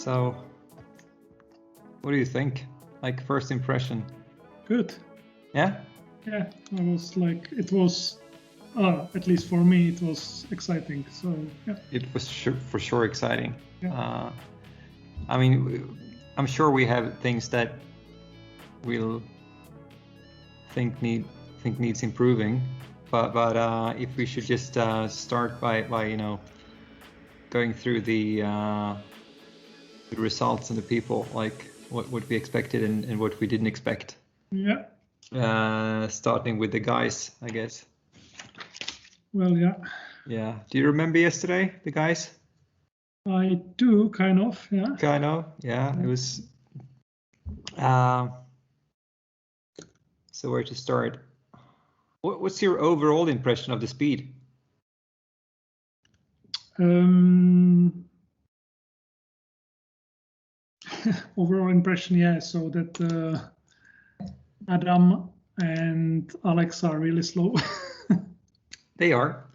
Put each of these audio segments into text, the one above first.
So, what do you think? Like first impression? Good. Yeah? Yeah, I was like, it was, at least for me, it was exciting. So, yeah. It was for sure exciting. Yeah. I mean, I'm sure we have things that we'll think needs improving, but if we should just start by going through the results and the people, like what we expected and what we didn't expect. Yeah. Starting with the guys, I guess. Well, yeah. Yeah. Do you remember yesterday, the guys? I do, kind of, yeah. Kind of, yeah. It was. So where to start? What's your overall impression of the speed? Overall impression, yeah. So that Adam and Alex are really slow. They are.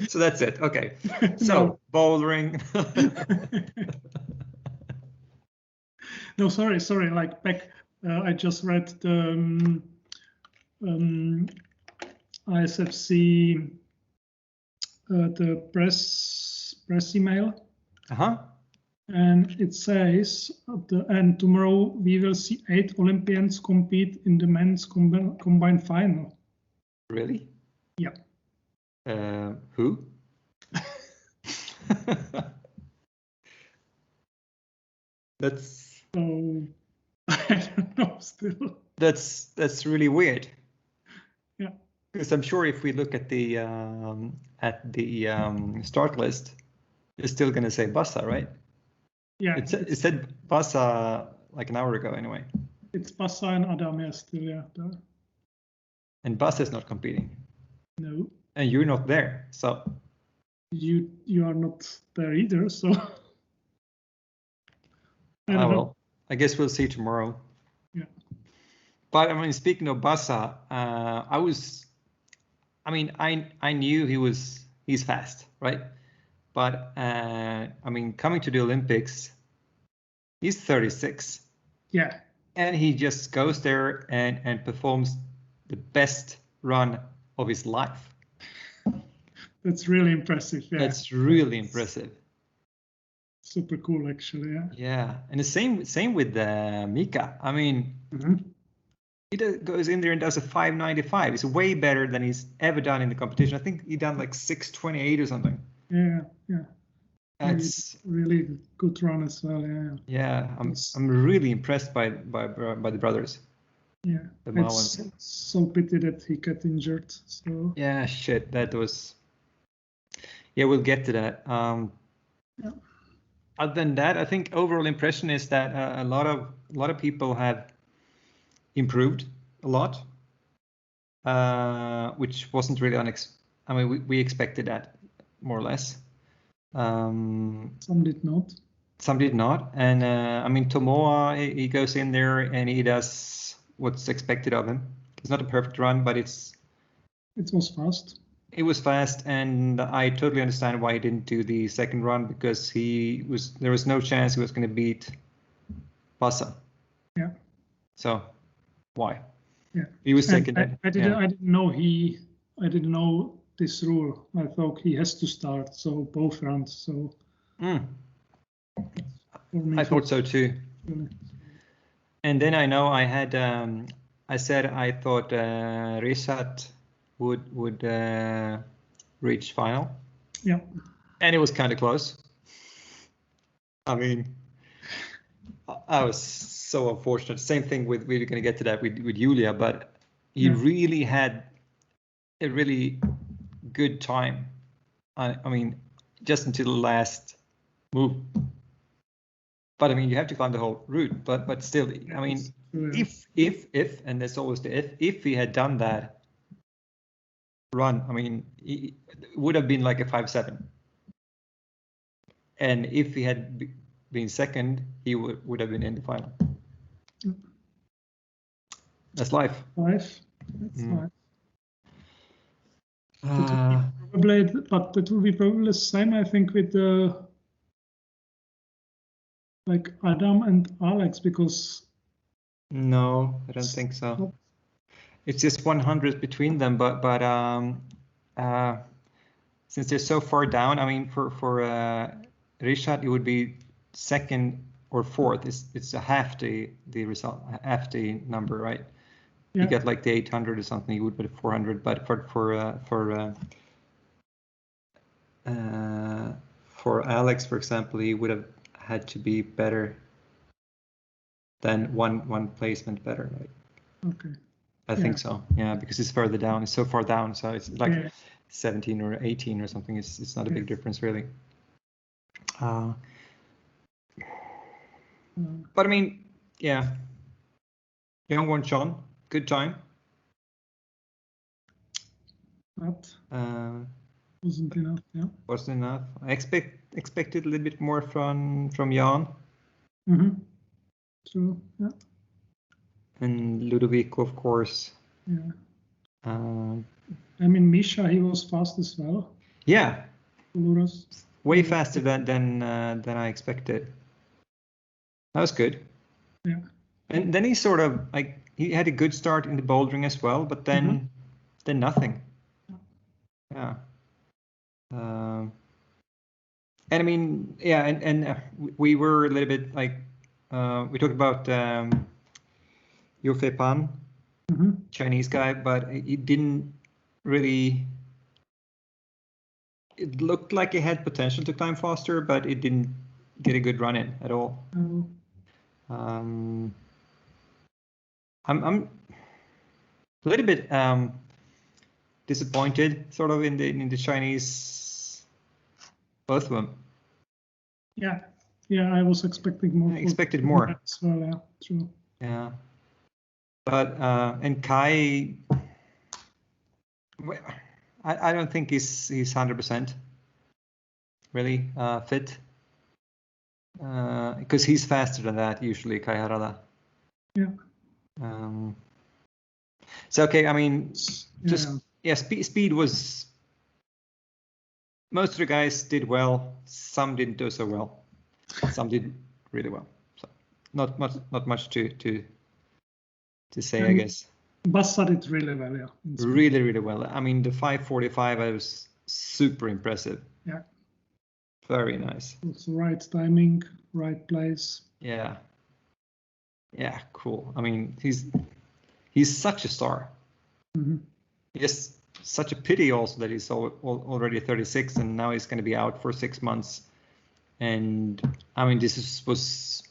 So that's it. Okay. So No. bouldering. No, sorry. Like back, I just read the ISFC, the press email. And it says at the end, tomorrow we will see 8 Olympians compete in the men's combined final. Really? Yeah. Who? That's. So I don't know still. That's really weird. Yeah. Because I'm sure if we look at the start list, it's still going to say Bassa, right? Yeah. It said Bassa like an hour ago anyway. It's Bassa and Adam, yeah, still, yeah. And Bassa is not competing. No. And you're not there, so. You are not there either, so. Well, I guess we'll see tomorrow. Yeah. But I mean, speaking of Bassa, I knew he's fast, right? But I mean, coming to the Olympics, he's 36. Yeah. And he just goes there and performs the best run of his life. That's really impressive. Yeah. That's really impressive. Super cool, actually. Yeah. Yeah, and the same with Mika. I mean, he goes in there and does a 5:95. It's way better than he's ever done in the competition. I think he done like 6:28 or something. Yeah. That's really good run as well. Yeah. Yeah, I'm really impressed by the brothers. Yeah, it's so pity that he got injured. So yeah, shit, that was. Yeah, we'll get to that. Yeah. Other than that, I think overall impression is that a lot of people have improved a lot, which wasn't really I mean, we expected that more or less. Some did not. Some did not, and I mean, Tomoa, he goes in there and he does what's expected of him. It's not a perfect run, but it was fast. It was fast, and I totally understand why he didn't do the second run, because there was no chance he was going to beat Bassa. Yeah. So why? Yeah. He was second. I didn't know this rule. I thought he has to start, so both runs. So. I thought so too. And then I know I had I said I thought Risat would reach final. Yeah. And it was kind of close. I mean, I was so unfortunate. Same thing with, we're going to get to that with Julia, but he really had a really good time. I mean, just until the last move. But I mean, you have to climb the whole route. But still, I mean, if, and there's always the if he had done that run, I mean, it would have been like a 5.7. And if he had been second, he would have been in the final. That's life. That's life. But that will be probably the same, I think, with the like Adam and Alex, because no, I don't think so. It's just 100 between them, but since they're so far down, I mean, for Richard, it would be second or fourth. It's a half the result, half the number, right? Yeah. You get like the 800 or something. You would put 400, but for Alex, for example, he would have had to be better than one placement better, right? Okay. I think so. Yeah, because it's further down. It's so far down, so it's like 17 or 18 or something. It's not a big difference really. But I mean, yeah. Young one, John, good time. But wasn't enough. Yeah. Wasn't enough. I expected a little bit more from Jan. True. Yeah. And Ludovico, of course. Yeah. I mean, Misha, he was fast as well. Yeah. Luras. Way faster than I expected. That was good. Yeah. And then he sort of like he had a good start in the bouldering as well, but then nothing. Yeah. And I mean, yeah, and we were a little bit like we talked about Yofei Pan, Chinese guy, but he didn't really. It looked like he had potential to climb faster, but it didn't get a good run in at all. I'm a little bit disappointed, sort of in the Chinese, both of them. Yeah, I was expecting more. I expected more. As well, yeah, true. Yeah, but and Kai, I don't think he's 100% really fit, because he's faster than that usually, Kai Harada. Yeah. So okay, I mean, speed was. Most of the guys did well. Some didn't do so well. Some did really well. So not much to say, I guess. Bassa did really well, yeah. Really well. I mean, the 5:45 was super impressive. Yeah. Very nice. It's right timing, right place. Yeah. Yeah, cool. I mean, he's such a star. Yes, such a pity also that he's already 36 and now he's going to be out for 6 months. And I mean, this was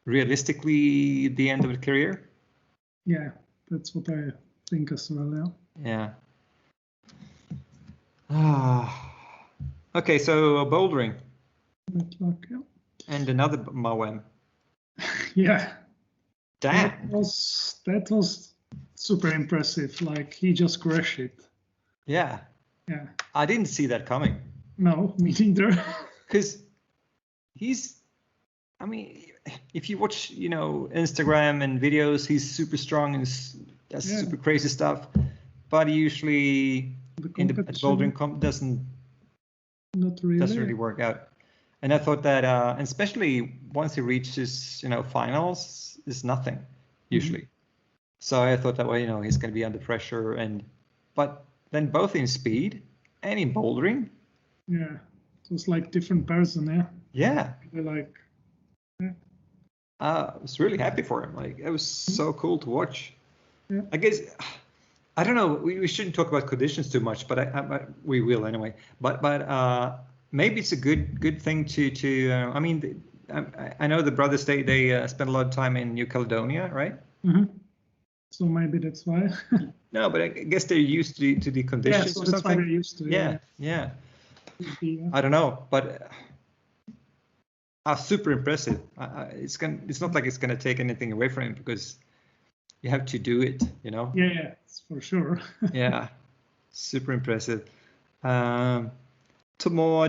realistically the end of the career. Yeah, that's what I think as well. Yeah. Okay, so bouldering. Good luck, yeah. And another Mawem. Yeah. Damn. That was super impressive. Like he just crushed it. Yeah. Yeah. I didn't see that coming. No, me neither. Because I mean, if you watch, Instagram and videos, he's super strong and does super crazy stuff. But he usually at bouldering comp doesn't really work out. And I thought that, and especially once he reaches, finals, is nothing usually. So I thought that he's going to be under pressure, but then both in speed and in bouldering. Yeah, it was like different person. Yeah. Yeah. They're like. Yeah. I was really happy for him. Like it was so cool to watch. Yeah. I guess I don't know. We shouldn't talk about conditions too much, but we will anyway. But maybe it's a good thing to. I mean, I know the brothers they spent a lot of time in New Caledonia, right? So maybe that's why. No, but I guess they're used to the conditions so or that's something. Why they're used to it. Yeah. I don't know, but super impressive. It's not like it's gonna take anything away from him because you have to do it, Yeah, for sure. Yeah, super impressive. Tomoa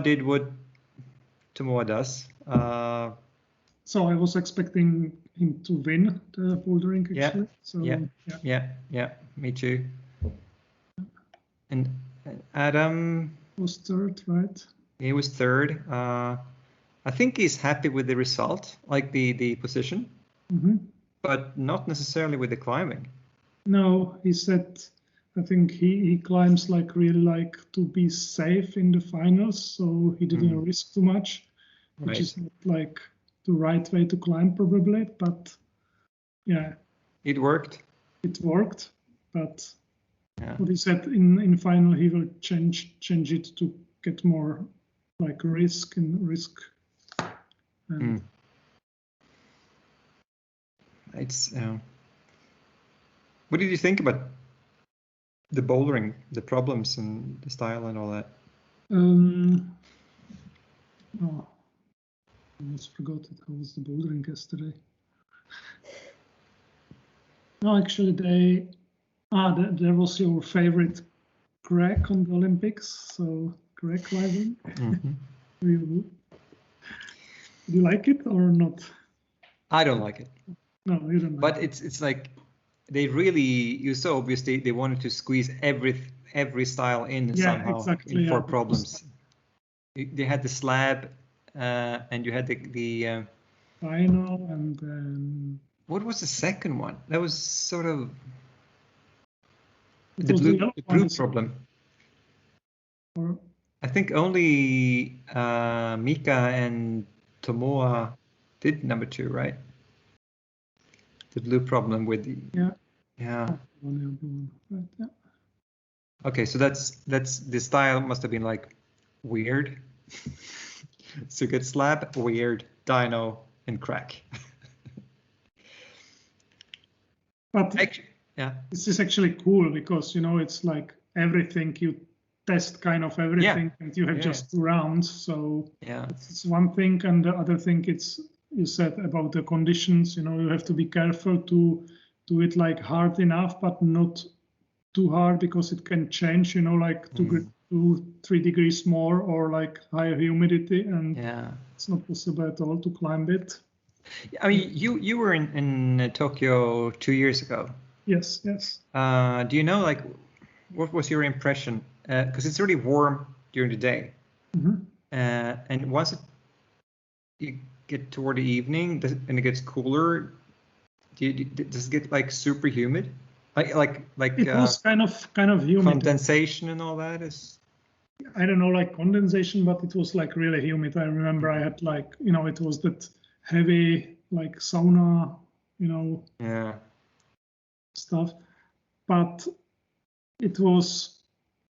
did what Tomoa does. So I was expecting him to win the bouldering actually. Yeah, me too. And Adam was third, right? He was third. I think he's happy with the result, like the position, but not necessarily with the climbing. No, he said, I think he climbs like really like to be safe in the finals, so he didn't risk too much, which is not like the right way to climb probably, but yeah. It worked. It worked, but what he said in final he will change it to get more like risk. And it's what did you think about the bouldering, the problems and the style and all that? Oh, I almost forgot it. How was the bouldering yesterday? No, actually, there was your favorite crack on the Olympics, so crack climbing. Do you like it or not? I don't like it. No, you don't like it. But it's like they really, you saw obviously they wanted to squeeze every style in somehow. Exactly, for problems. They had the slab, and you had the final, and then what was the second one? That was sort of the blue problem. Or, I think only Mika and Tomoa did number 2, right? The blue problem with the Okay, so that's the style must have been like weird. So get slab, weird, dyno, and crack. But this is actually cool because it's like everything you test kind of everything, and you have just 2 rounds. So it's one thing, and the other thing you said about the conditions. You have to be careful to do it like hard enough, but not too hard because it can change. Like 2-3 degrees more or like higher humidity, and it's not possible at all to climb it. I mean, you were in Tokyo 2 years ago. Yes. Do you know like what was your impression? Because it's really warm during the day, and once you get toward the evening and it gets cooler, does it get like super humid? Like it was kind of humid. Condensation and all that is. I don't know, like condensation, but it was like really humid. I remember I had like it was that heavy like sauna, stuff. But it was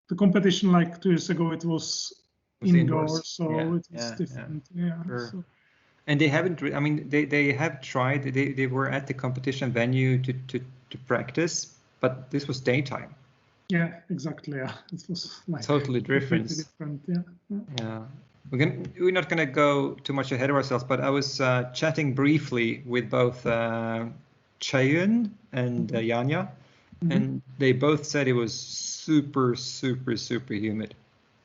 the competition like 2 years ago. It was indoors, so it was different. Sure. So. And they haven't. I mean, they have tried. They were at the competition venue to practice, but this was daytime. Yeah, exactly. Yeah, it was like totally different. Yeah. We're not gonna go too much ahead of ourselves, but I was chatting briefly with both Cheyun and Yanya, and they both said it was super humid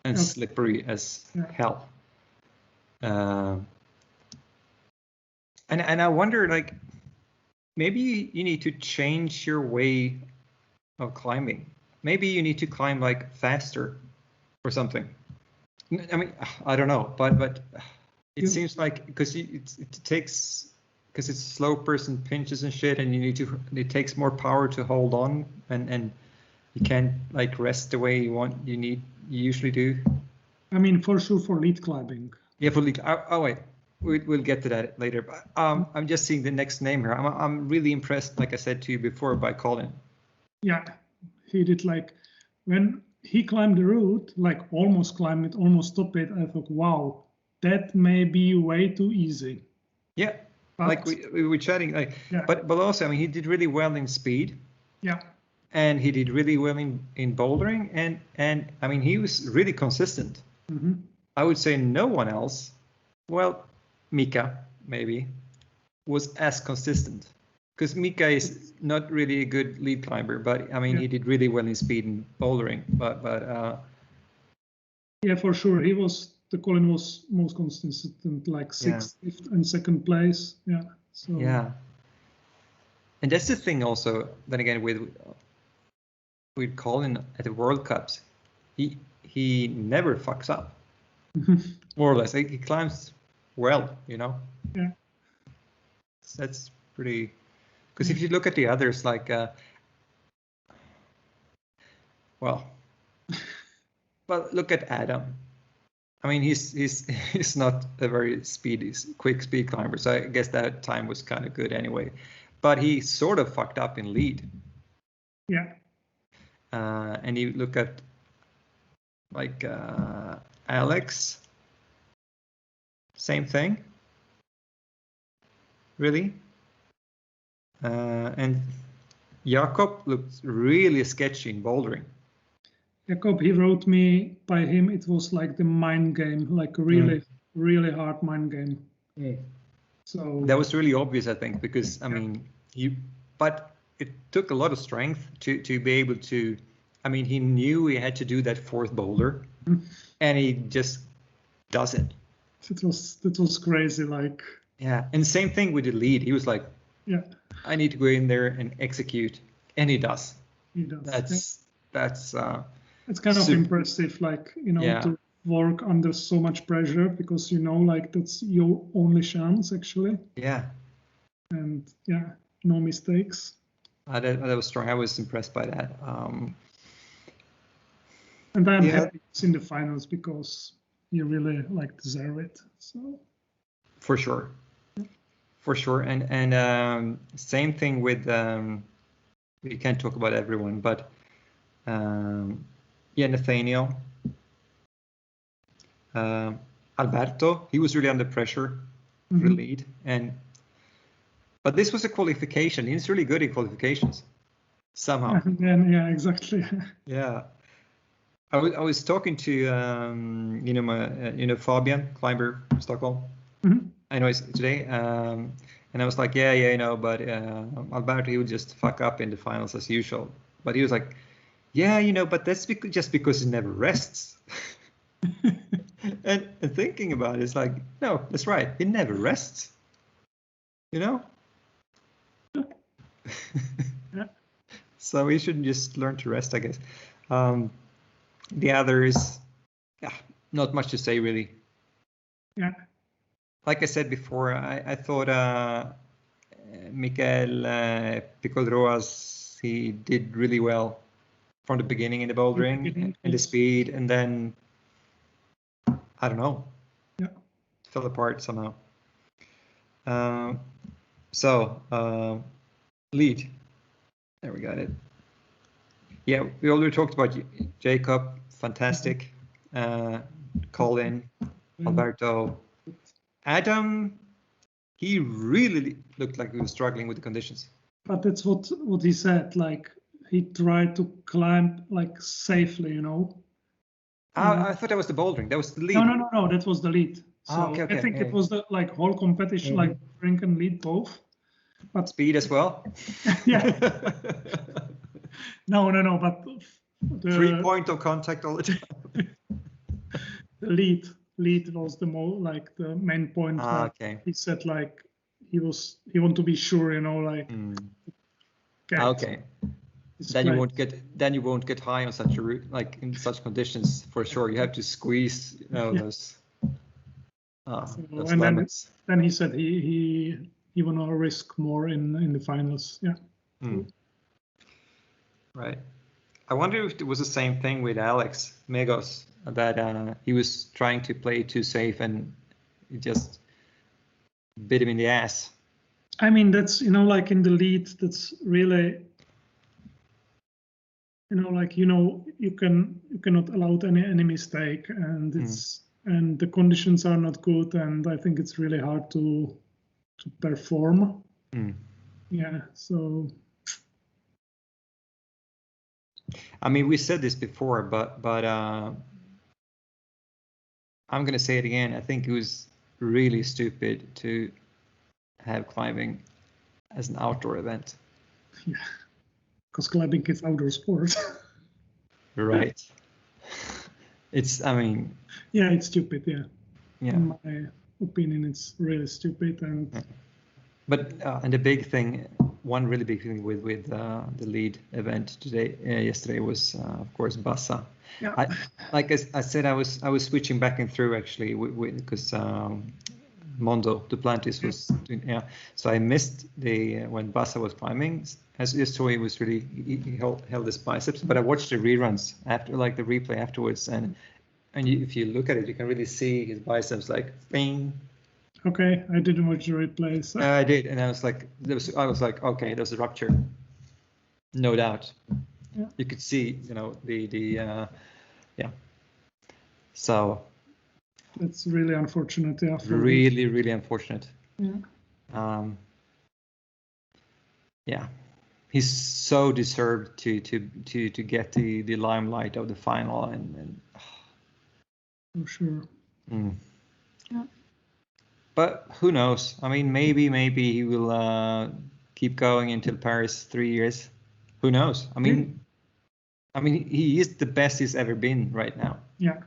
and slippery as hell. And I wonder, like, maybe you need to change your way of climbing. Maybe you need to climb like faster or something. I mean, I don't know, but it seems like because it takes, because it's slopers and pinches and shit, and it takes more power to hold on, and you can't like rest the way you usually do. I mean, for sure for lead climbing. Yeah, for lead. Oh wait, we'll get to that later. But I'm just seeing the next name here. I'm really impressed, like I said to you before, by Colin. Yeah, he did like when he climbed the route, like almost climbed it, almost stopped it. I thought, wow, that may be way too easy. Yeah, but, like we were chatting, like, but also, I mean, he did really well in speed. Yeah. And he did really well in bouldering, and I mean, he was really consistent. I would say no one else, well, Mika maybe, was as consistent. Because Mika is not really a good lead climber, but I mean, he did really well in speed and bouldering. But yeah, for sure, Colin was most consistent, like 6th, 5th, and 2nd place. Yeah. So. Yeah. And that's the thing also. Then again, with Colin at the World Cups, he never fucks up. More or less, like, he climbs well, you know. Yeah. That's pretty. Because if you look at the others, like, well, look at Adam. I mean, he's not a very quick speed climber, so I guess that time was kind of good anyway. But he sort of fucked up in lead. Yeah. And you look at like Alex, same thing. Really. And Jakob looked really sketchy in bouldering. Jakob, he wrote me, by him, it was like the mind game, like a really, really hard mind game. So that was really obvious, I think, because I mean, but it took a lot of strength to be able to. I mean, he knew he had to do that fourth boulder, and he just does it. That was crazy, like. Yeah, and same thing with the lead. He was like, yeah, I need to go in there and execute, and he does. He does. That's. It's kind of impressive, like, you know, to work under so much pressure, because, you know, like, that's your only chance, actually. Yeah. And no mistakes. That was strong. I was impressed by that. And I'm happy it's in the finals, because you really like deserve it. So. For sure. For sure. And same thing with we can't talk about everyone, but Nathaniel, Alberto, he was really under pressure for the lead, but this was a qualification. He's really good in qualifications somehow. Yeah, exactly. Yeah, I was talking to Fabian, climber from Stockholm. I know he's today, and I was like, but Alberto, he would just fuck up in the finals as usual. But he was like, but that's just because he never rests. and thinking about it, it's like, no, that's right. He never rests. You know? So we should just learn to rest, I guess. The others, not much to say, really. Yeah. Like I said before, I thought Mikael Picodroas, he did really well from the beginning in the bouldering and the speed, and then I don't know, fell apart somehow. Lead, there we got it. Yeah, we already talked about Jacob, fantastic. Colin, Alberto, Adam, he really looked like he was struggling with the conditions. But that's what he said, like, he tried to climb like safely, you know. I thought that was the bouldering. That was the lead. No, that was the lead. So okay. I think it was the whole competition, like drink and lead both. But speed as well. Yeah. No. But the 3 point of contact all the time. The lead was the the main point. Okay. He said like he want to be sure, you know, like. Okay. Then you won't get high on such a route, like in such conditions, for sure. You have to squeeze, those limits. Then he said he want to risk more in the finals. Yeah. Right. I wonder if it was the same thing with Alex Megos, that he was trying to play too safe and it just bit him in the ass. I mean, that's, you know, like in the lead, that's really, you know, like, you know, you cannot allow any mistake, and it's and the conditions are not good, and I think it's really hard to perform. Yeah, so. I mean, we said this before, but I'm gonna say it again. I think it was really stupid to have climbing as an outdoor event. Yeah, because climbing is outdoor sport. Right. I mean. Yeah, it's stupid. Yeah. In my opinion, it's really stupid. And. Yeah. But and the big thing, one really big thing with the lead event yesterday was of course Bassa. Yeah. I said, I was switching back and through actually because Mondo Duplantis was doing, yeah. So I missed the when Bassa was climbing. As you saw, he was really he held his biceps. But I watched the reruns after, like the replay afterwards, and if you look at it, you can really see his biceps like bing. Okay, I didn't watch the replay. So. I did, and I was like, okay, there's a rupture, no doubt. Yeah. You could see, the yeah. So. That's really unfortunate. Yeah. Really, really unfortunate. Yeah. Yeah. He's so deserved to get the limelight of the final and. For sure. Yeah. But who knows? I mean, maybe he will keep going until Paris 3 years. Who knows? I mean, he is the best he's ever been right now. Yeah,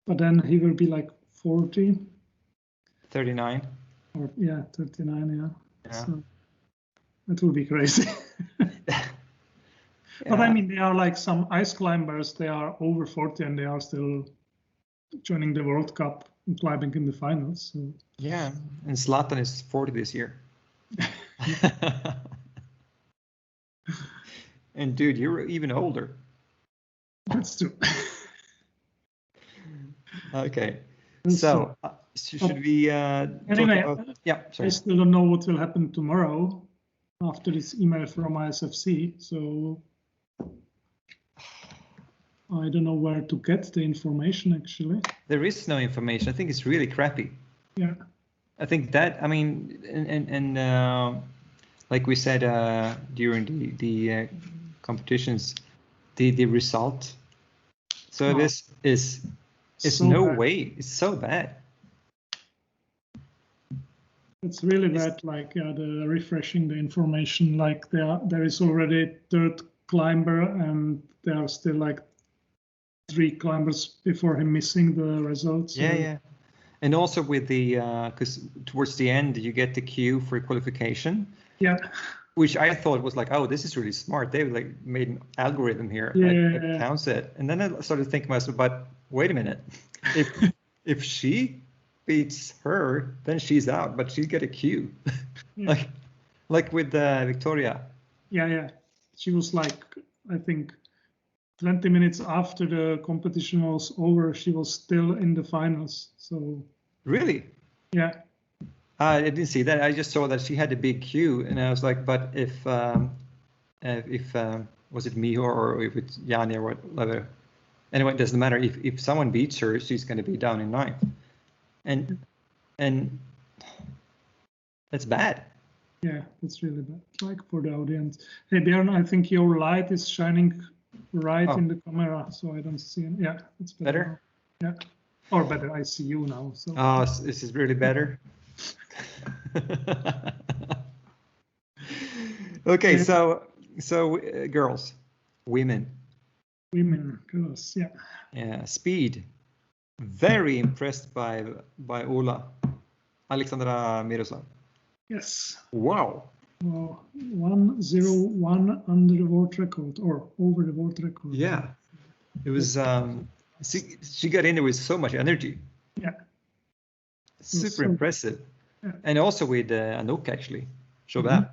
but then he will be like 40. 39. Or 39. Yeah. So that will be crazy. But I mean, they are like some ice climbers. They are over 40 and they are still joining the World Cup and climbing in the finals. So. Yeah, and Zlatan is 40 this year. And dude, you're even older. That's true. Okay, so should we anyway, talk about? Yeah, sorry. I still don't know what will happen tomorrow after this email from ISFC. So I don't know where to get the information, actually. There is no information. I think it's really crappy. Yeah. I think that, I mean, and like we said during the competitions, the result service is so no bad. way. It's so bad. It's really bad. Like the refreshing the information. Like there is already a third climber, and there are still like 3 climbers before him missing the results. Yeah. And also with the because towards the end you get the queue for qualification. Yeah. Which I thought was like, oh, this is really smart. They like made an algorithm here that counts it. And then I started thinking myself, but wait a minute, if she beats her, then she's out, but she get a queue. Yeah. like with Victoria. Yeah. She was like, I think 20 minutes after the competition was over, she was still in the finals. So really? Yeah. I didn't see that. I just saw that she had a big queue, and I was like, but if was it Miho or if it's Jani or whatever? Anyway, it doesn't matter. If someone beats her, she's going to be down in 9th, and that's bad. Yeah, that's really bad. Like for the audience. Hey Björn, I think your light is shining right in the camera, so I don't see it. Yeah, it's better. Yeah, or better. I see you now. So. Oh, this is really better. Okay, so women, girls, yeah. Yeah, speed. Very impressed by Ola, Alexandra Miroslav. Yes. Wow. 1:01 under the world record or over the world record. Yeah, it was. She got in there with so much energy. Yeah. Super impressive. Yeah. And also with Anouk actually, Chauvin.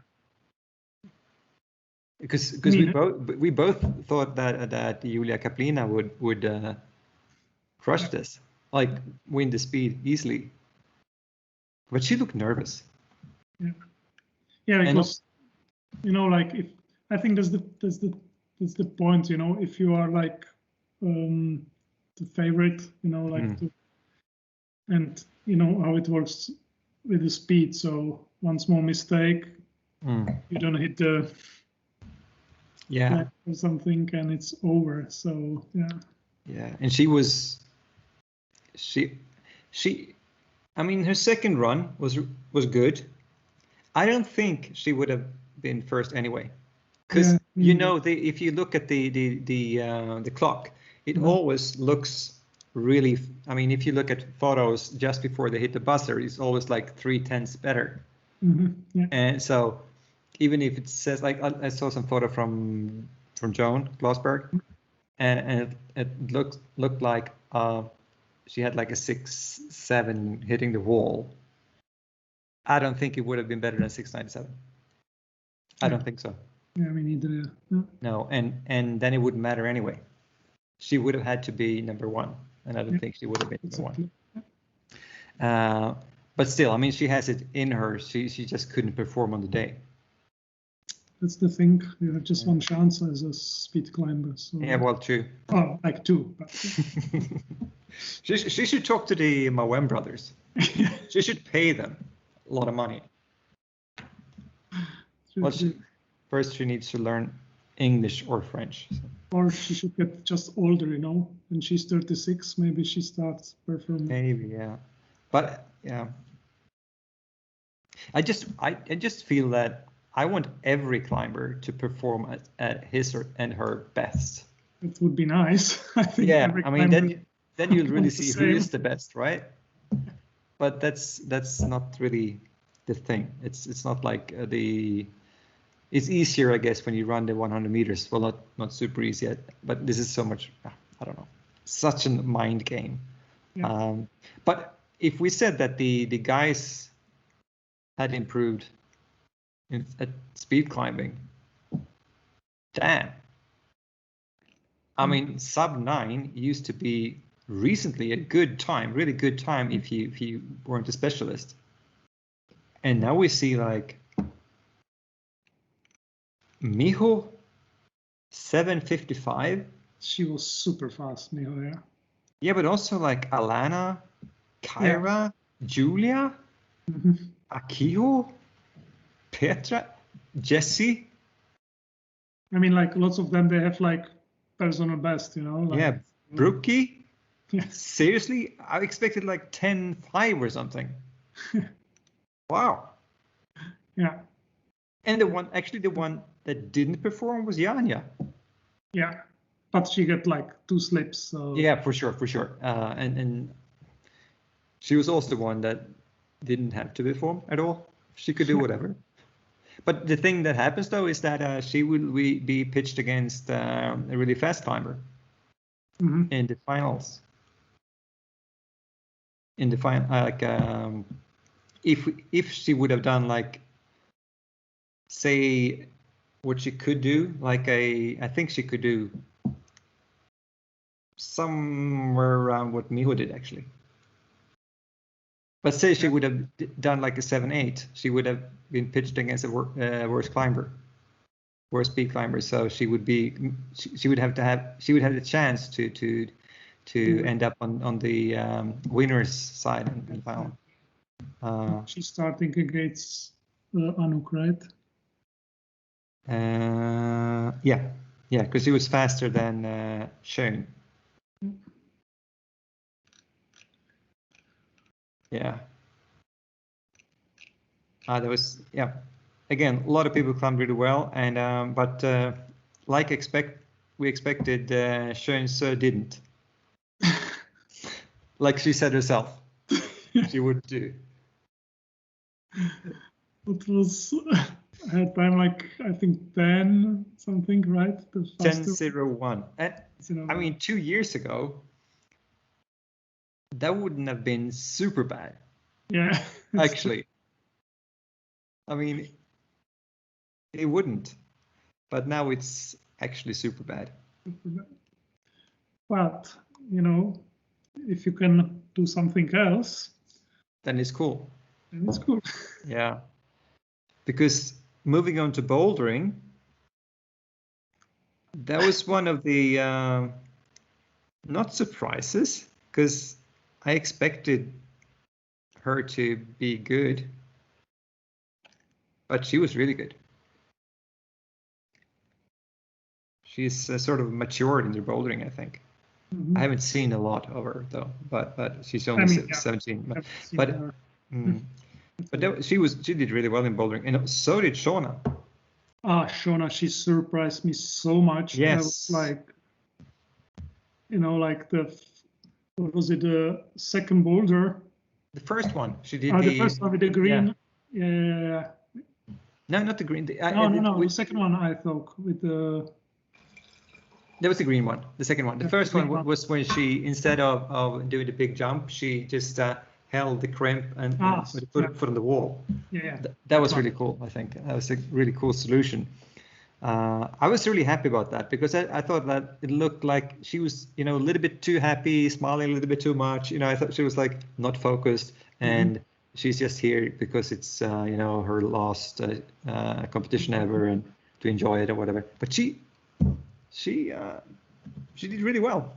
Because we both thought that Julia Kaplina would crush this, like win the speed easily. But she looked nervous. Yeah, because like if I think that's the point. If you are like the favorite, and how it works with the speed. So one small mistake, you don't hit the or something, and it's over. So yeah, and she I mean, her second run was good. I don't think she would have been first anyway, because if you look at the clock, it always looks really. I mean, if you look at photos just before they hit the buzzer, it's always like 3/10 better. Yeah. And so, even if it says like I saw some photo from Joan Glasberg, and it looked like she had like a 6-7 hitting the wall. I don't think it would have been better than 697. I don't think so. Yeah, me neither. Yeah. No, and then it wouldn't matter anyway. She would have had to be number one, and I don't think she would have been number one. But still, I mean, she has it in her. She just couldn't perform on the day. That's the thing. You have just one chance as a speed climber. So. Yeah, well, true. Oh, like two. But... she should talk to the Moen brothers. She should pay them a lot of money. Well, first she needs to learn English or French. So. Or she should get just older, you know. When she's 36, maybe she starts performing. Maybe, yeah. But yeah, I just feel that I want every climber to perform at his and her best. It would be nice. I think. Yeah, I mean then you'll really see who is the best, right? But that's not really the thing. It's not like it's easier, I guess, when you run the 100 meters. Well, not super easy yet, but this is so much. I don't know, such a mind game. Yeah. But if we said that the guys had improved at speed climbing, damn. I mean, sub 9 used to be recently a good time, really good time if you weren't a specialist. And now we see like Miho 7:55. She was super fast, Miho, yeah. Yeah, but also like Alana, Kyra, Julia, Akiho, Petra, Jessie. I mean, like lots of them, they have like personal best, you know. Like, yeah, Brookie. Yeah. Seriously, I expected like 10.5 or something. Wow. Yeah. And the one that didn't perform was Janja. Yeah, but she got like 2 slips. So. Yeah, for sure. And she was also the one that didn't have to perform at all. She could do whatever. But the thing that happens though is that she will be pitched against a really fast climber in the finals. In the final, like if she would have done like, say, what she could do, like I think she could do somewhere around what Miho did actually. But say she would have done like a 7.8, she would have been pitched against a worse speed climber. So she would have the chance to end up on the winner's side in the final. She's starting against Anouk, right? Yeah, because he was faster than Schoen. Yeah. There was, again, a lot of people climbed really well, and but like we expected, Schoen didn't. Like she said herself, she would do. It was a time like, I think 10 something, right? 10:01. I mean, 2 years ago, that wouldn't have been super bad. Yeah. Actually. I mean, it wouldn't. But now it's actually super bad. But, you know, if you can do something else, then it's cool. Then it's cool. Yeah. Because moving on to bouldering, that was one of the not surprises, because I expected her to be good, but she was really good. She's sort of matured in her bouldering, I think. I haven't seen a lot of her though, but she's only 17. But she did really well in bouldering, and so did Shauna. Shauna, she surprised me so much. Yes. I was like, you know, like what was it, the second boulder? The first one. She did the first one with the green. Yeah. No, not the green. No. The second one, I thought, with the... That was the green one, the second one. The first one was when she, instead of doing the big jump, she just held the crimp and put it on the wall. Yeah. That was really cool. I think that was a really cool solution. I was really happy about that because I thought that it looked like she was, a little bit too happy, smiling a little bit too much. I thought she was like not focused, and she's just here because it's, her last competition ever and to enjoy it or whatever. But she did really well.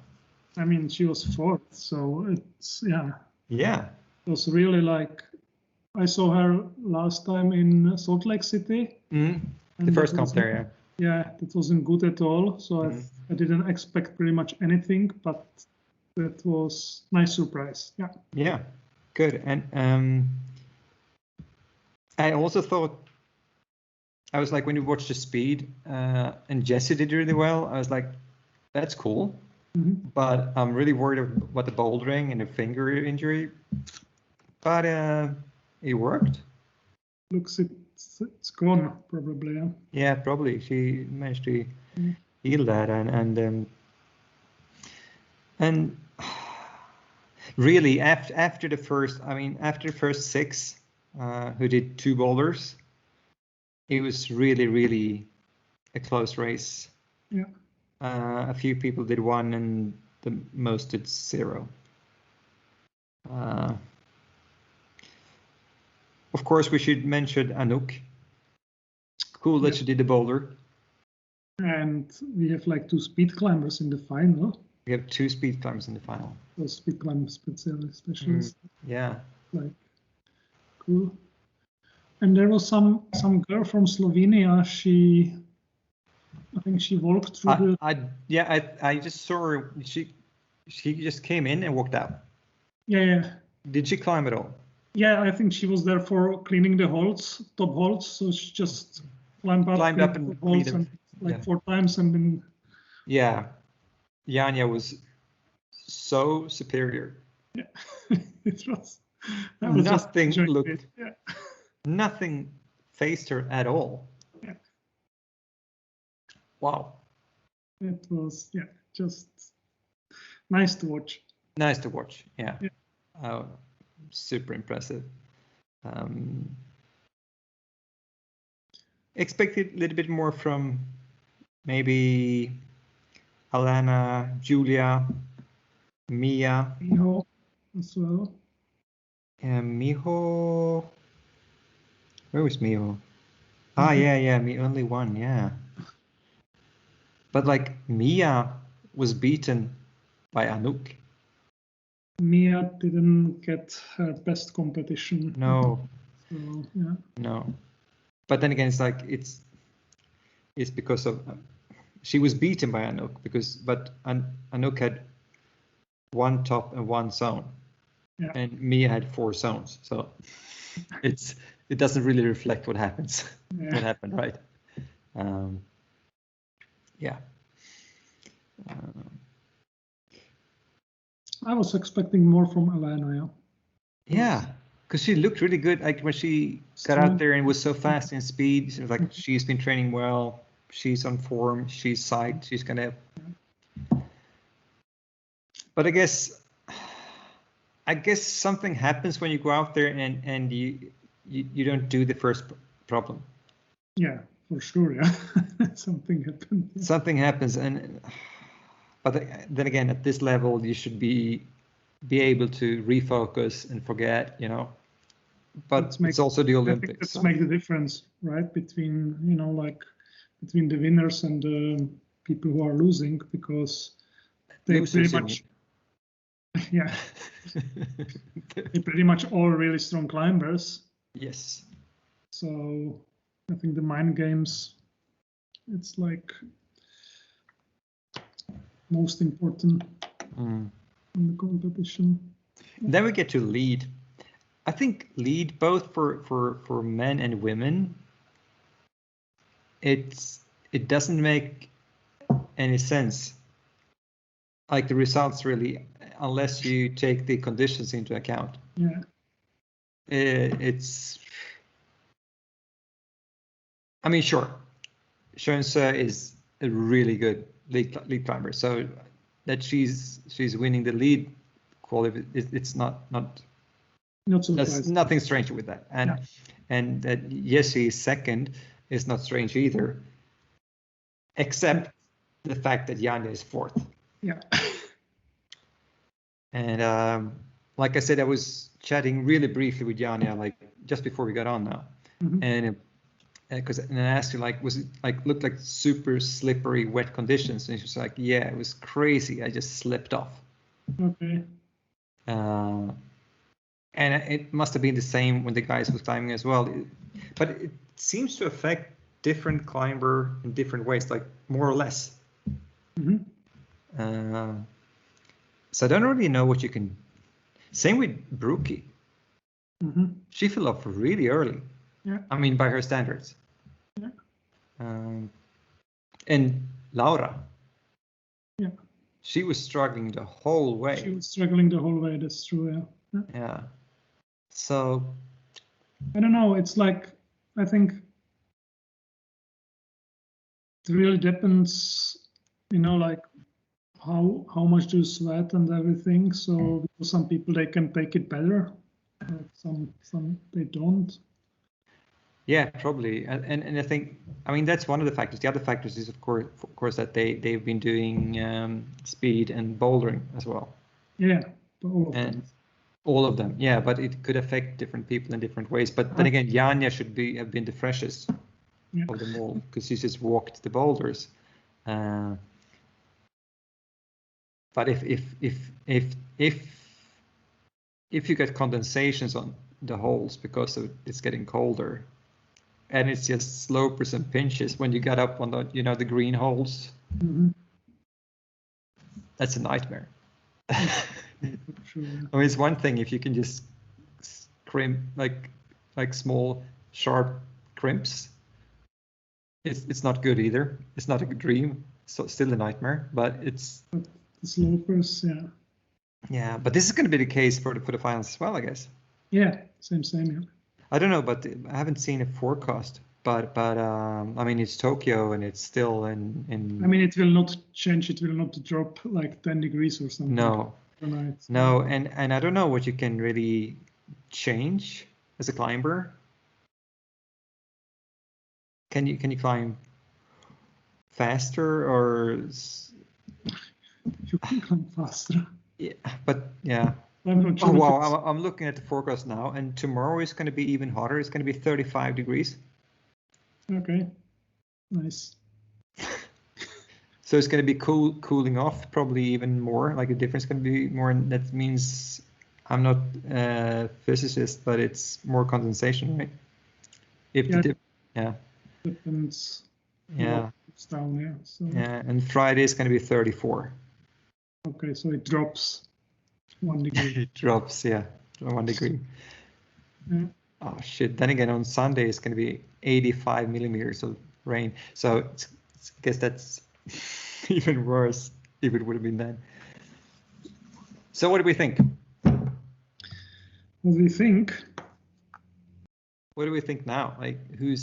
I mean, she was fourth, so it's Yeah. It was really like I saw her last time in Salt Lake City. The first comp there, yeah, that wasn't good at all. So I didn't expect pretty much anything, but that was nice surprise. Yeah. Yeah, good. And I also thought, I was like, when you watch the speed, and Jesse did really well, I was like, that's cool. But I'm really worried about the bouldering and the finger injury. But it worked. Looks it's gone probably. Yeah. Yeah, probably. She managed to heal that, and really after the first six, who did 2 boulders, it was really, really a close race. Yeah. A few people did 1 and the most did 0. Of course, we should mention Anouk. Cool that she did the boulder. And we have like 2 speed climbers in the final. We have 2 speed climbers in the final. Those speed climber specialists. Yeah. Like, cool. And there was some girl from Slovenia. I think she walked through I just saw her. She just came in and walked out. Yeah. Did she climb at all? Yeah, I think she was there for cleaning the top holds. So she just climbed up and holds and 4 times and then. Yeah, Janja was so superior. Yeah, it was. Nothing faced her at all. Yeah. Wow. It was just nice to watch. Nice to watch. Yeah. Super impressive. Expected a little bit more from maybe Alana, Julia, Mia. Miho as well. Miho. Where was Miho? Yeah, me only one, yeah. But like Mia was beaten by Anouk. Mia didn't get her best competition. No. So, yeah. No. But then again, it's because of she was beaten by Anouk but Anouk had 1 top and 1 zone, and Mia had 4 zones. So it doesn't really reflect what happens. What happened, right? Yeah. I was expecting more from Alana. Yeah, because she looked really good. Like when she got out there and was so fast in speed, she was like, she's been training well. She's on form. She's psyched. She's gonna. But I guess something happens when you go out there and you don't do the first problem. Yeah, for sure. Yeah, something happened. Yeah. Something happens, but then again, at this level, you should be able to refocus and forget, But it's also the Olympics. I think that's make the difference, right? Between between the winners and the people who are losing, because they pretty much. Yeah, they're pretty much all really strong climbers. Yes. So I think the mind games, it's like most important in the competition. Then we get to lead. I think lead both for men and women. It doesn't make any sense. Like the results really, unless you take the conditions into account. Yeah. I mean, sure, Schönse is a really good lead climber. So that she's winning the lead quality, it's not Not surprising. There's nothing strange with that. And that Jesse is second is not strange either, except the fact that Janja is fourth. Yeah. And like I said, I was chatting really briefly with Janja, like just before we got on now. And because I asked her, like, was it like looked like super slippery, wet conditions? And she was like, yeah, it was crazy. I just slipped off. Okay. And it must have been the same when the guys was climbing as well. But it seems to affect different climber in different ways, like more or less. So I don't really know what you can. Same with Brookie. She fell off really early. Yeah. I mean, by her standards. Yeah. And Laura. Yeah. She was struggling the whole way. She was struggling the whole way. That's true. Yeah. So. I don't know. It's like, I think it really depends, like how much do you sweat and everything. So some people, they can take it better. Some they don't. Yeah, probably, and I think, I mean, that's one of the factors. The other factors is of course that they've been doing speed and bouldering as well. Yeah, all of them. Yeah, but it could affect different people in different ways. But then again, Janja should have been the freshest of them all because she just walked the boulders. But if you get condensations on the holes because it's getting colder, and it's just slopes and pinches when you get up on the the green holes, that's a nightmare. Sure. I mean, it's one thing if you can just crimp like small sharp crimps. It's not good either. It's not a good dream. So still a nightmare, but it's the slopers, yeah. Yeah, but this is going to be the case for the finals as well, I guess. Yeah, same, yeah. I don't know, but I haven't seen a forecast. But I mean, it's Tokyo and it's still in. I mean, it will not change. It will not drop like 10 degrees or something. No. Tonight. No, and I don't know what you can really change as a climber. Can you climb faster or? You can climb faster. Yeah, but yeah. I'm not sure. Oh wow! I'm looking at the forecast now, and tomorrow is going to be even hotter. It's going to be 35 degrees. Okay, nice. So it's going to be cooling off, probably even more. Like the difference going to be more, and that means I'm not a physicist, but it's more condensation, right? Depends. Yeah. It's down here. So. Yeah, and Friday is going to be 34. Okay, so it drops 1 degree. It drops, yeah, 1 degree. Yeah. Oh shit! Then again, on Sunday it's going to be 85 millimeters of rain. So I guess that's even worse if it would have been then. So what do we think? What do we think? What do we think now? Like who are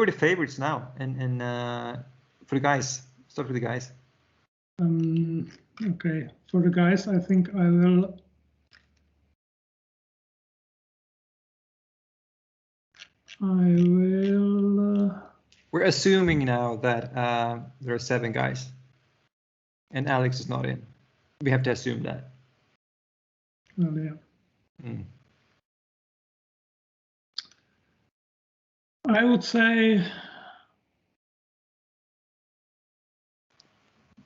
the favorites now? And for the guys, start with the guys. Okay, for the guys, I think I will. We're assuming now that there are 7 guys, and Alex is not in. We have to assume that. Well, yeah. I would say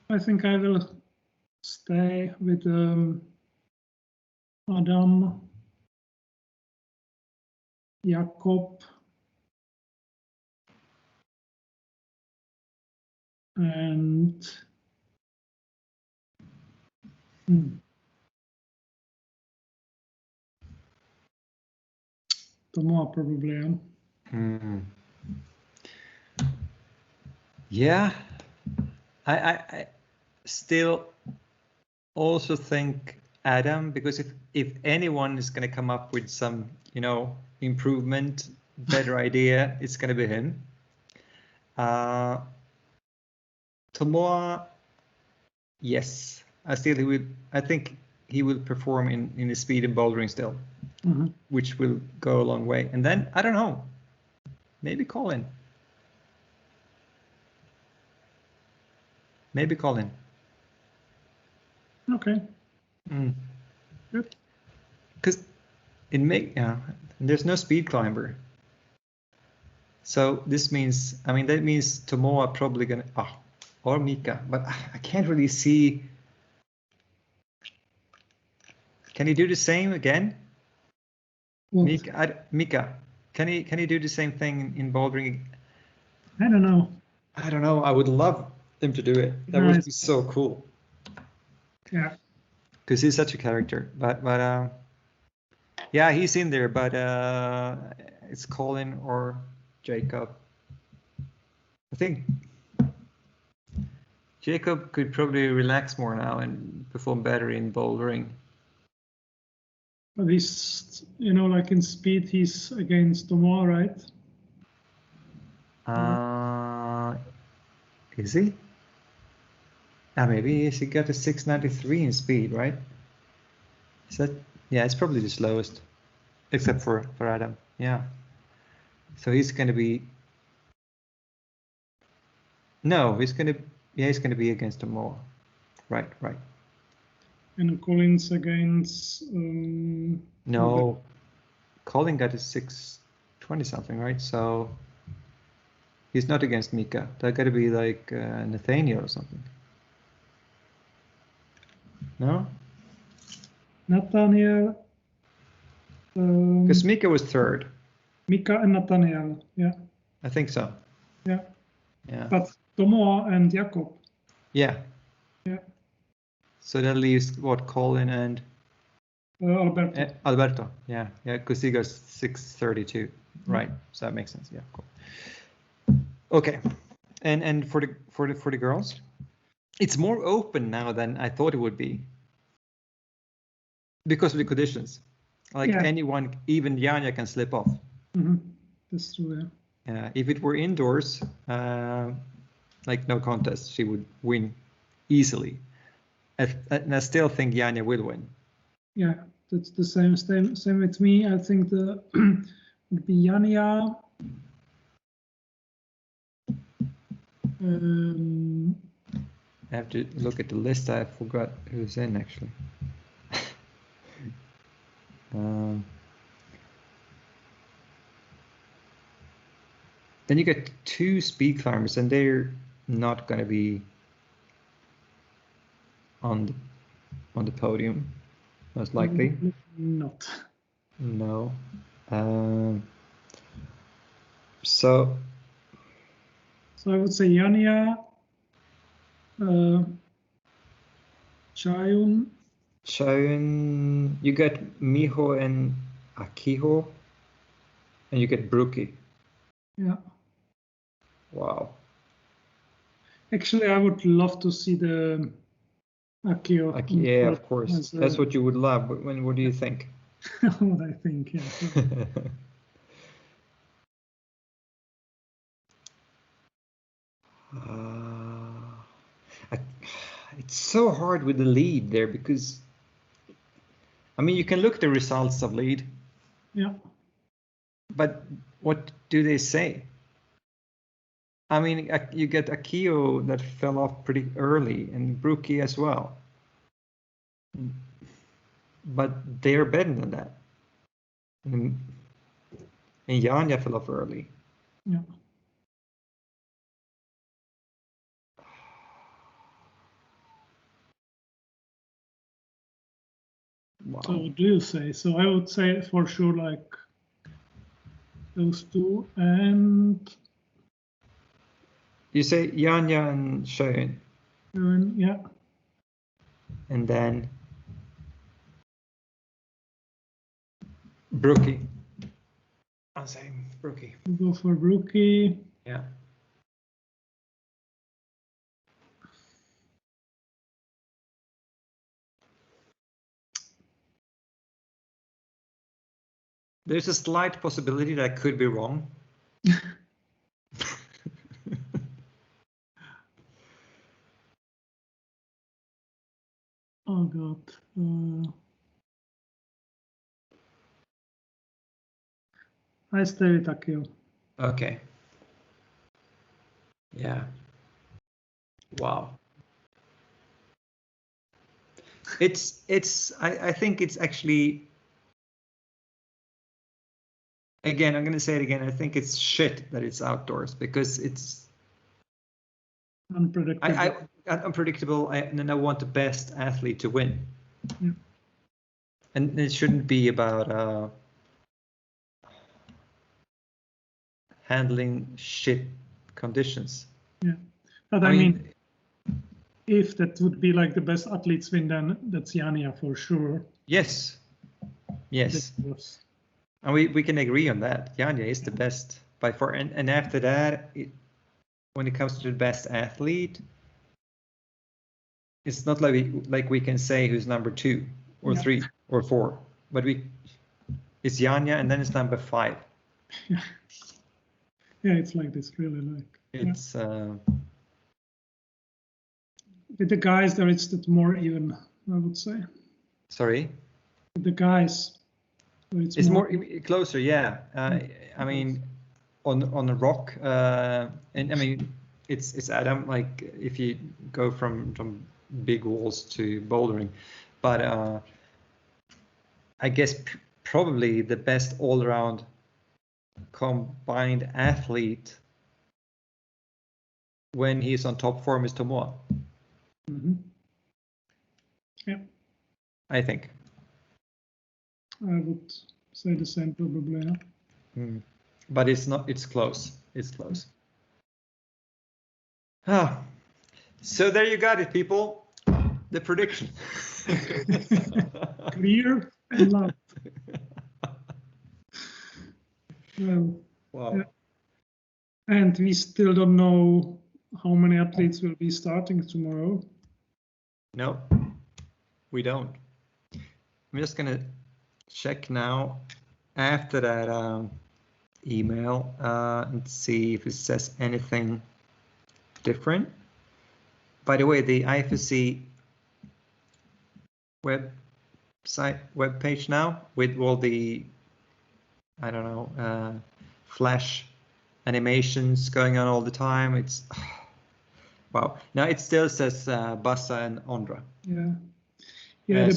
I think I will stay with Adam, Jakob, and Tomoa probably. Yeah, I still also think Adam, because if anyone is going to come up with some improvement, better idea, it's going to be him. Tomoa, yes, I think he will perform in his speed and bouldering still, which will go a long way. And then I don't know, maybe Colin. Maybe Colin. Okay. Good. Because there's no speed climber. So this means, I mean, that means Tomoa probably gonna, or Mika, but I can't really see. Can he do the same again? What? Mika, can he do the same thing in bouldering? I don't know. I would love him to do it. That would be so cool. Yeah. Because he's such a character. But yeah, he's in there. But it's Colin or Jacob. I think Jacob could probably relax more now and perform better in bouldering. But he's, like in speed, he's against Tomoa, right? Is he? Maybe he got a 693 in speed, right? Is that? Yeah, it's probably the slowest, except for Adam. Yeah. So he's going to be. No, he's going to be against Tomoa. Right. And Colin's against. No, Colin got a 620 something, right? So he's not against Mika. That got to be like Nathaniel or something. No? Nathaniel. Because Mika was third. Mika and Nathaniel, yeah. I think so. Yeah. Yeah. But Tomoa and Jakob. Yeah. Yeah. So that leaves what, Colin and Alberto. Alberto, yeah, because he goes 632, right? So that makes sense. Yeah, cool. Okay, and for the girls, it's more open now than I thought it would be because of the conditions. Like anyone, even Janja can slip off. That's true. Yeah. If it were indoors, like no contest, she would win easily. And I still think Janja will win. Yeah. That's the same with me. I think the would be Janja. I have to look at the list. I forgot who's in actually. Then you get two speed climbers, and they're not going to be on the podium, most likely. Not. No. So I would say Janja, Chayun. You get Miho and Akiho, and you get Brookie. Yeah. Wow. Actually, I would love to see the Akio. Yeah, of course. That's what you would love. But what do you think? What I think, yeah. It's so hard with the lead there because, I mean, you can look at the results of lead. Yeah. But what do they say? I mean, you get Akio that fell off pretty early and Brookie as well. But they're better than that. And Janja fell off early. Yeah. Wow. So what do you say? So I would say for sure like those two, and you say Janja and Schön. Yeah. And then Brookie. I'll say Brookie. We'll go for Brookie. Yeah. There's a slight possibility that I could be wrong. Oh God. I stay with Akio. Okay. Yeah. Wow. I think it's actually, again, I'm going to say it again. I think it's shit that it's outdoors because it's unpredictable. Unpredictable, and I want the best athlete to win. Yeah. And it shouldn't be about handling shit conditions. Yeah, but I mean, if that would be like the best athletes win, then that's Janja for sure. Yes. Yes. And we can agree on that. Janja is the best by far. And after that, when it comes to the best athlete, it's not like we can say who's number 2 or 3 or 4, but it's Janja and then it's number 5. Yeah, it's like this, really like. It's with the guys there, it's more even, I would say. Sorry. With the guys, it's more closer. Yeah. I mean, on the rock, and I mean, it's Adam. Like if you go from big walls to bouldering, but I guess probably the best all-around combined athlete when he's on top form is Tomoa. Mm-hmm. Yeah. I think. I would say the same probably. Yeah. But it's not. It's close. It's close. Ah. So there you got it, people. The prediction. Clear and loud. Well, wow. Yeah. And we still don't know how many athletes will be starting tomorrow. No, we don't. I'm just gonna check now after that email and see if it says anything different. By the way, the IFSC web page now with all the, I don't know, flash animations going on all the time. It's wow. Now it still says Bassa and Ondra. Yeah.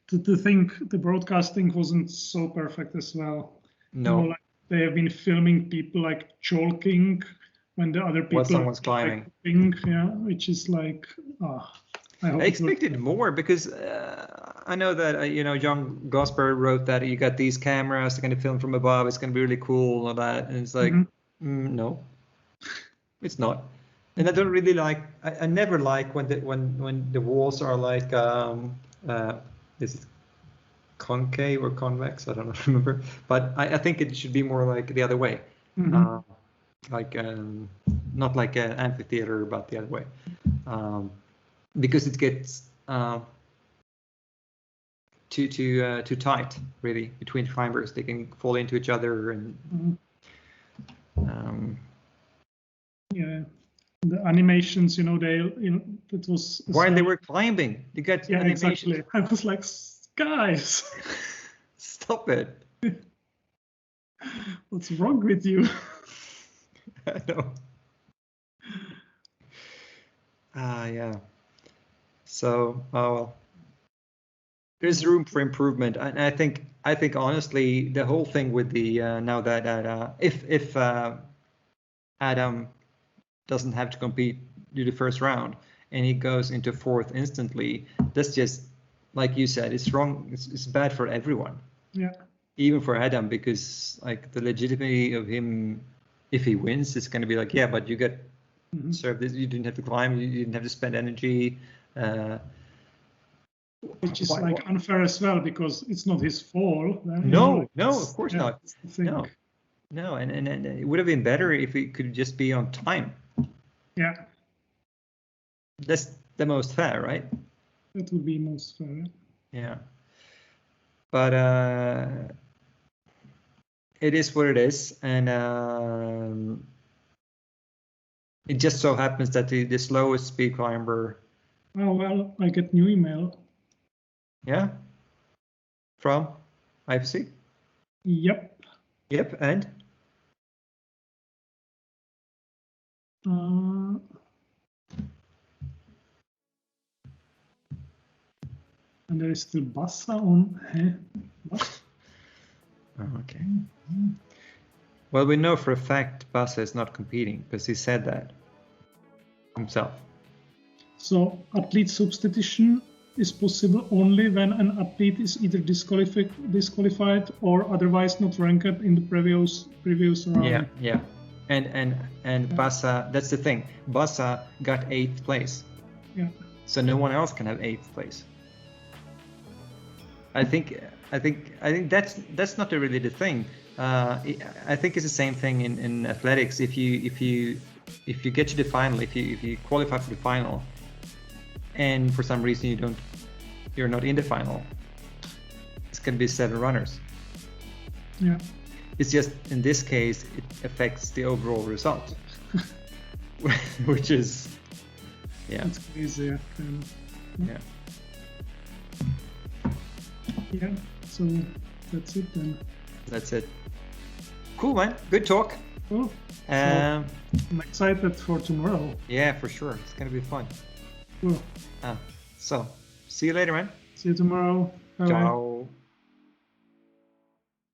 To think the broadcasting wasn't so perfect as well. No. You know, like they have been filming people like chalking when the other people while someone's climbing. Which is like, I expected more because I know that John Gosper wrote that you got these cameras, they're going to film from above, it's going to be really cool and all that, and it's like no, it's not. And I don't really like. I never like when the walls are like is it concave or convex? I don't remember, but I think it should be more like the other way. Like not like an amphitheater, but the other way. Because it gets too tight, really, between climbers. They can fall into each other, and the animations, that was while they were climbing, you got animations. Exactly. I was like, guys, stop it! What's wrong with you? I know. Yeah. So, well, there's room for improvement, and I think honestly, the whole thing with the now that if Adam doesn't have to compete do the first round and he goes into 4th instantly, that's just like you said, it's wrong. It's bad for everyone. Yeah. Even for Adam, because like the legitimacy of him, if he wins, it's going to be like, yeah, but you get served this. You didn't have to climb. You didn't have to spend energy. Which is unfair as well, because it's not his fault. No, of course not. No, and it would have been better if it could just be on time. Yeah. That's the most fair, right? That would be most fair. Yeah. But it is what it is, and it just so happens that the slowest speed climber Oh, well, I get new email. Yeah? From IFC? Yep. Yep, and? And there is still Bassa on. What? Oh, okay. Well, we know for a fact Bassa is not competing because he said that himself. So athlete substitution is possible only when an athlete is either disqualified or otherwise not ranked in the previous round. Yeah. And Bassa, that's the thing. Bassa got 8th place. Yeah. So no one else can have 8th place. I think that's not really the thing. I think it's the same thing in athletics. If you get to the final, if you qualify for the final, and for some reason you're not in the final, it's going to be 7 runners. Yeah. It's just in this case it affects the overall result, which is It's crazy. Yeah. Yeah. So that's it then. That's it. Cool, man. Good talk. Cool. I'm excited for tomorrow. Yeah, for sure. It's gonna be fun. Cool. So, see you later, man. See you tomorrow. Bye. Ciao.